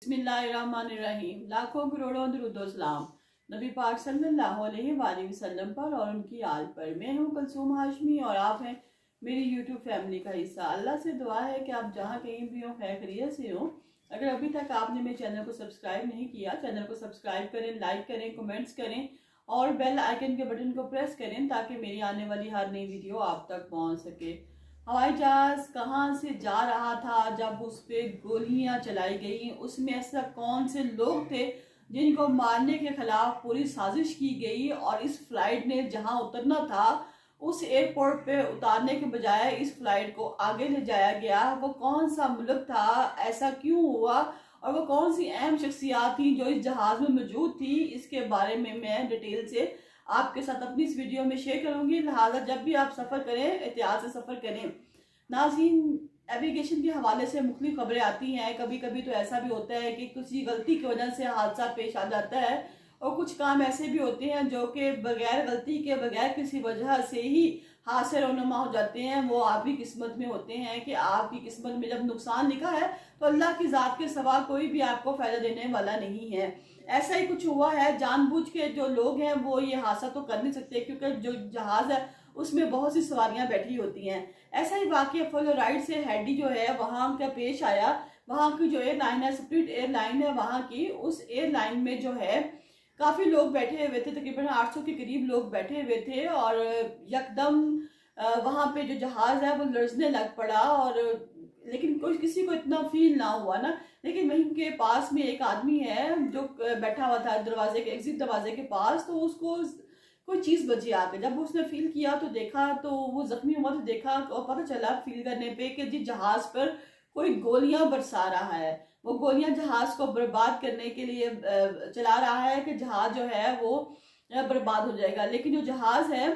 बिस्मिल्लाहिर्रहमानिर्रहीम। लाखों करोड़ों दुरूद-ओ-सलाम नबी पाक सल्लल्लाहु अलैहि वसल्लम पर और उनकी आल पर। मैं हूँ कुलसूम हाशमी और आप हैं मेरी यूट्यूब फैमिली का हिस्सा। अल्लाह से दुआ है कि आप जहाँ कहीं भी हो खैर खैरियत से हो। अगर अभी तक आपने मेरे चैनल को सब्सक्राइब नहीं किया, चैनल को सब्सक्राइब करें, लाइक करें, कमेंट्स करें और बेल आइकन के बटन को प्रेस करें ताकि मेरी आने वाली हर नई वीडियो आप तक पहुँच सके। हवाई जहाज कहाँ से जा रहा था जब उस पर गोलियां चलाई गई? उसमें ऐसा कौन से लोग थे जिनको मारने के खिलाफ पूरी साजिश की गई? और इस फ्लाइट ने जहां उतरना था उस एयरपोर्ट पे उतारने के बजाय इस फ्लाइट को आगे ले जाया गया। वो कौन सा मुल्क था? ऐसा क्यों हुआ? और वो कौन सी अहम शख्सियात थी जो इस जहाज में मौजूद थी? इसके बारे में मैं डिटेल से आपके साथ अपनी इस वीडियो में शेयर करूंगी। लिहाजा जब भी आप सफ़र करें एहतियात से सफ़र करें। नाज़रीन, एविगेशन के हवाले से मुख्तलिफ खबरें आती हैं। कभी कभी तो ऐसा भी होता है कि किसी गलती की वजह से हादसा पेश आ जाता है और कुछ काम ऐसे भी होते हैं जो कि बगैर गलती के बगैर किसी वजह से ही हादसे रोनुमा हो जाते हैं। वो आपकी किस्मत में होते हैं कि आपकी किस्मत में जब नुकसान लिखा है तो अल्लाह की ज़ात के सिवा कोई भी आपको फ़ायदा देने वाला नहीं है। ऐसा ही कुछ हुआ है। जानबूझ के जो लोग हैं वो ये हादसा तो कर नहीं सकते क्योंकि जो जहाज़ है उसमें बहुत सी सवारियां बैठी होती हैं। ऐसा ही वाकया फ्लोराइड से हैडी जो है वहां का पेश आया। वहां की जो एयरलाइन है, स्प्रिट एयरलाइन है वहां की, उस एयरलाइन में जो है काफी लोग बैठे हुए थे, तकरीबन 800 के करीब लोग बैठे हुए थे और यकदम वहां पे जो जहाज है वो लर्जने लग पड़ा। और लेकिन कोई किसी को इतना फील ना हुआ ना। लेकिन वहीं के पास में एक आदमी है जो बैठा हुआ था दरवाजे के एग्जिट दरवाजे के पास, तो उसको कोई चीज बची आके। जब उसने फील किया तो देखा तो वो जख्मी हुआ, तो देखा और पता चला फील करने पे कि जी जहाज पर कोई गोलियां बरसा रहा है। वो गोलियां जहाज को बर्बाद करने के लिए चला रहा है कि जहाज जो है वो बर्बाद हो जाएगा। लेकिन जो जहाज है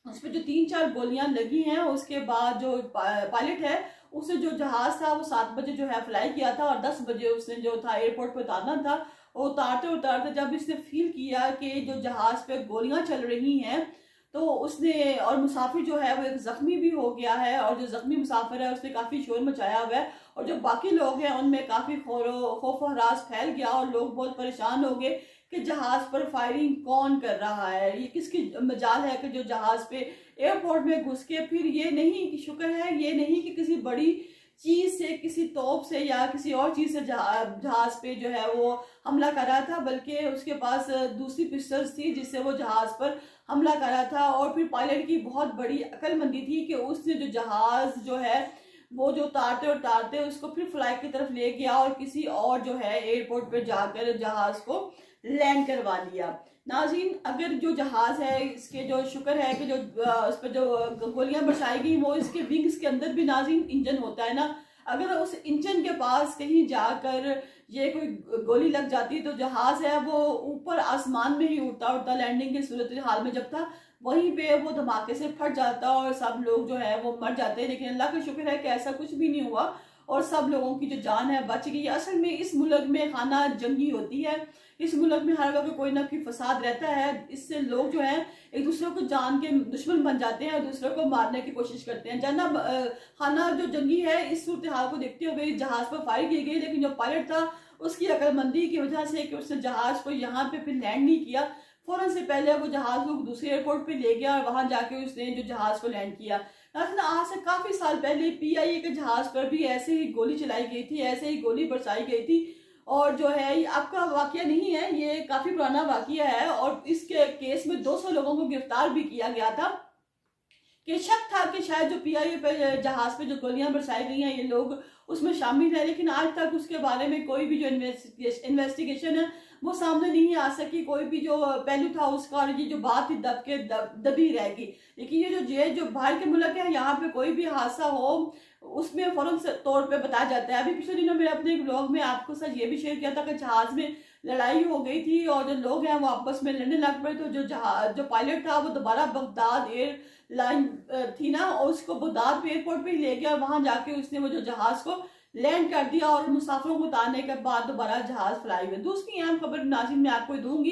उस पर जो 3-4 गोलियां लगी हैं, उसके बाद जो पायलट है उसने जो जहाज था वो 7 बजे जो है फ्लाई किया था और 10 बजे उसने जो था एयरपोर्ट पे उतारना था। उतारते उतारते जब इसने फील किया कि जो जहाज पे गोलियां चल रही हैं तो उसने, और मुसाफिर जो है वो एक जख्मी भी हो गया है और जो जख्मी मुसाफिर है उसने काफी शोर मचाया हुआ है और जो बाकी लोग हैं उनमें काफी खौफ हरास फैल गया और लोग बहुत परेशान हो गए कि जहाज पर फायरिंग कौन कर रहा है, ये किसकी मजाल है कि जो जहाज पे एयरपोर्ट में घुस के फिर ये नहीं कि शुक्र है ये नहीं कि किसी बड़ी चीज से, किसी तोप से या किसी और चीज से जहाज पे जो है वो हमला कर रहा था, बल्कि उसके पास दूसरी पिस्टल्स थी जिससे वो जहाज पर हमला कर रहा था। और फिर पायलट की बहुत बड़ी अक्लमंदी थी कि उसने जो जहाज जो है वो जो उतारते उतारते उसको फिर फ्लाइट की तरफ ले गया और किसी और जो है एयरपोर्ट पर जाकर जहाज को लैंड करवा लिया। नाज़रीन, अगर जो जहाज है इसके जो शुक्र है कि जो उस पर जो गोलियां बरसाई गई वो इसके विंग्स के अंदर भी नाज़रीन इंजन होता है ना। अगर उस इंजन के पास कहीं जाकर ये कोई गोली लग जाती तो जहाज है वो ऊपर आसमान में ही उड़ता उड़ता लैंडिंग की सूरत हाल में जब था वहीं पे वो धमाके से फट जाता और सब लोग जो है वो मर जाते हैं। लेकिन अल्लाह का शुक्र है कि ऐसा कुछ भी नहीं हुआ और सब लोगों की जो जान है बच गई। असल में इस मुल्क में खाना जंगी होती है, इस मुल्क में हर वक्त कोई ना कोई फसाद रहता है। इससे लोग जो है एक दूसरे को जान के दुश्मन बन जाते हैं और दूसरे को मारने की कोशिश करते हैं। जाना खाना जो जंगी है, इस सूरत हाल को देखते हुए जहाज पर फायर की गई, लेकिन जो पायलट था उसकी अक्लमंदी की वजह से कि उसने जहाज को यहाँ पे फिर लैंड नहीं किया, फौरन से पहले वो जहाज को दूसरे एयरपोर्ट पे ले गया और वहां जाके उसने जो जहाज को लैंड किया। आज से काफी साल पहले PIA के जहाज पर भी ऐसे ही गोली चलाई गई थी, ऐसे ही गोली बरसाई गई थी। और जो है ये आपका वाकया नहीं है, ये काफी पुराना वाकया है और इसके केस में 200 लोगों को गिरफ्तार भी किया गया था कि शक था कि शायद जो PIA पे जहाज पे जो गोलियां बरसाई गई हैं ये लोग उसमें शामिल है। लेकिन आज तक उसके बारे में कोई भी जो इन्वेस्टिगेशन है वो सामने नहीं आ सकी। कोई भी जो पहलू था उसका और ये जो बात थी दबी रहेगी। लेकिन ये जो बाहर के मुल्क है यहाँ पे कोई भी हादसा हो उसमें फौरन तौर पे बताया जाता है। अभी पिछले दिनों मैंने अपने एक ब्लॉग में आपको साथ ये भी शेयर किया था कि जहाज में लड़ाई हो गई थी और जो लोग हैं वो आपस में लड़ने लग पड़े। तो जो पायलट था वो दोबारा बगदाद एयरलाइन थी ना, और उसको बगदाद एयरपोर्ट पे ले गया और वहां जाके उसने वो जो जहाज को लैंड कर दिया और मुसाफिरों को उतारने के बाद दोबारा जहाज फ्लाई हुए। दूसरी अहम खबर नाज़रीन मैं आपको दूंगी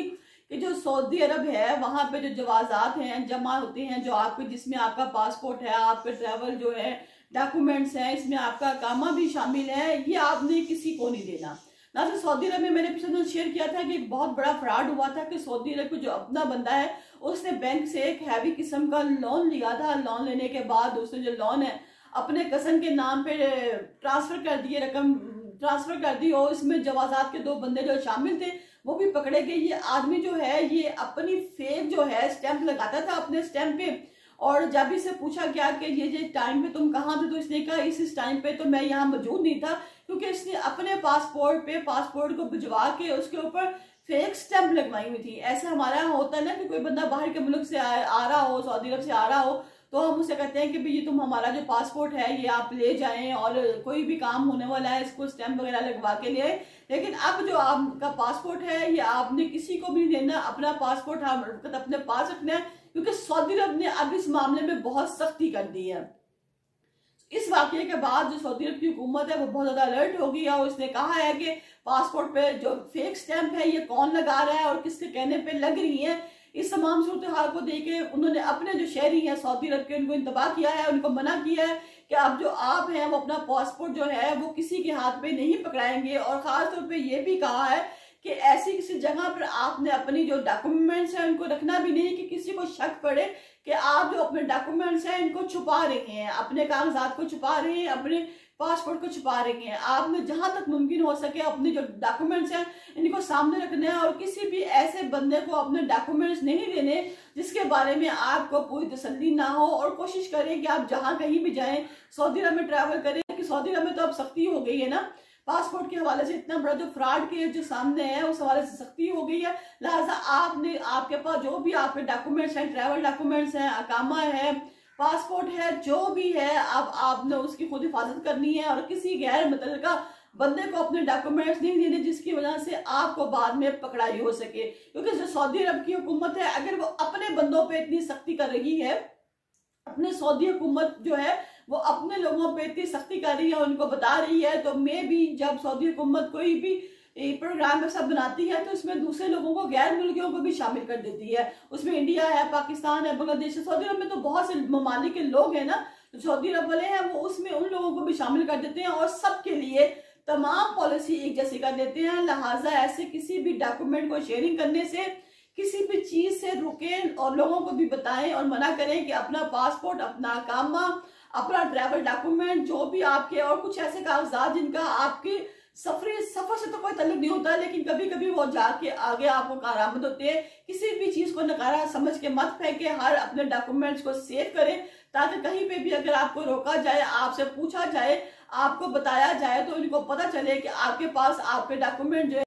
कि जो सऊदी अरब है वहां पे जो जवाजात हैं जमा होते हैं, जो आपके जिसमें आपका पासपोर्ट है, आपके ट्रैवल जो है डॉक्यूमेंट्स हैं, इसमें आपका कामा भी शामिल है, ये आपने किसी को नहीं देना। नाज़रीन, सऊदी अरब में मैंने पिछले दिन शेयर किया था कि एक बहुत बड़ा फ्रॉड हुआ था कि सऊदी अरब को जो अपना बंदा है उसने बैंक से एक हैवी किस्म का लोन लिया था। लोन लेने के बाद उसने जो लोन है अपने कज़न के नाम पे ट्रांसफर कर दिए, रकम ट्रांसफर कर दी, और इसमें जवाजात के 2 बंदे जो शामिल थे वो भी पकड़े गए। ये आदमी जो है ये अपनी फेक जो है स्टैंप लगाता था अपने स्टैंप पे, और जब इसे पूछा गया कि ये टाइम पे तुम कहाँ थे, तो इसने कहा इस टाइम पे तो मैं यहाँ मौजूद नहीं था, क्योंकि इसने अपने पासपोर्ट को भिजवा के उसके ऊपर फेक स्टैंप लगवाई हुई थी। ऐसा हमारा यहाँ होता है ना कि कोई बंदा बाहर के मुल्क से आ रहा हो, सऊदी अरब से आ रहा हो, तो हम उसे कहते हैं कि भाई ये तुम हमारा जो पासपोर्ट है ये आप ले जाएं, और कोई भी काम होने वाला है इसको स्टैंप वगैरह लगवा के ले। लेकिन अब जो आपका पासपोर्ट है ये आपने किसी को भी नहीं देना, अपना पासपोर्ट आप अपने पास रखना है, क्योंकि सऊदी अरब ने अब इस मामले में बहुत सख्ती कर दी है। इस वाकये के बाद जो सऊदी अरब की हुकूमत है वो बहुत ज्यादा अलर्ट हो गई है, और उसने कहा है कि पासपोर्ट पे जो फेक स्टैंप है ये कौन लगा रहा है और किसके कहने पे लग रही है। इस तमाम सूरत हाल को देके उन्होंने अपने जो शहरी हैं सऊदी अरब के उनको इंतबाह किया है, उनको मना किया है कि अब जो आप हैं वो अपना पासपोर्ट जो है वो किसी के हाथ पे नहीं पकड़ाएंगे, और खास तौर पे ये भी कहा है कि ऐसी किसी जगह पर आपने अपनी जो डॉक्यूमेंट्स हैं उनको रखना भी नहीं कि किसी को शक पड़े कि आप जो अपने डॉक्यूमेंट्स हैं इनको छुपा रहे हैं, अपने कागजात को छुपा रहे हैं, अपने पासपोर्ट को छुपा रहे हैं। आपने जहां तक मुमकिन हो सके अपने जो डॉक्यूमेंट्स हैं इनको सामने रखना है, और किसी भी ऐसे बंदे को अपने डॉक्यूमेंट्स नहीं देने जिसके बारे में आपको पूरी तसल्ली ना हो। और कोशिश करें कि आप जहां कहीं भी जाएं सऊदी अरब में ट्रैवल करें, कि सऊदी अरब में तो अब सख्ती हो गई है ना, पासपोर्ट के हवाले से इतना बड़ा जो फ्रॉड के जो सामने है उस हवाले से सख्ती हो गई है। लिहाजा आपके पास जो भी आपके डॉक्यूमेंट्स हैं, ट्रैवल डॉक्यूमेंट्स हैं, अकामा है, पासपोर्ट है, जो भी है, अब आपने उसकी खुद हिफाजत करनी है, और किसी गैर मुतल्लिका बंदे को अपने डॉक्यूमेंट्स नहीं देने जिसकी वजह से आपको बाद में पकड़ाई हो सके। क्योंकि जो सऊदी अरब की हुकूमत है अगर वो अपने बंदों पे इतनी सख्ती कर रही है, अपने सऊदी हुकूमत जो है वो अपने लोगों पे इतनी सख्ती कर रही है, उनको बता रही है, तो मैं भी जब सऊदी हुकूमत कोई भी प्रोग्राम ऐसा बनाती है तो उसमें दूसरे लोगों को, गैर मुल्कियों को भी शामिल कर देती है। उसमें इंडिया है, पाकिस्तान है, बांग्लादेश है, सऊदी अरब में तो बहुत से ममालिक के लोग हैं ना, तो सऊदी अरब वाले हैं वो उसमें उन लोगों को भी शामिल कर देते हैं, और सबके लिए तमाम पॉलिसी एक जैसी कर देते हैं। लिहाजा ऐसे किसी भी डॉक्यूमेंट को शेयरिंग करने से, किसी भी चीज से रुकें, और लोगों को भी बताएं और मना करें कि अपना पासपोर्ट, अपना अकामा, अपना ट्रैवल डॉक्यूमेंट, जो भी आपके, और कुछ ऐसे कागजात जिनका आपके सफर से तो कोई ताल्लुक नहीं होता, लेकिन कभी कभी वो जाके आगे आपको कारामद होते हैं। किसी भी चीज को नकारा समझ के मत फेंके, हर अपने डॉक्यूमेंट्स को सेव करें, ताकि कहीं पे भी अगर आपको रोका जाए, आपसे पूछा जाए, आपको बताया जाए, तो इनको पता चले कि आपके पास आपके डॉक्यूमेंट जो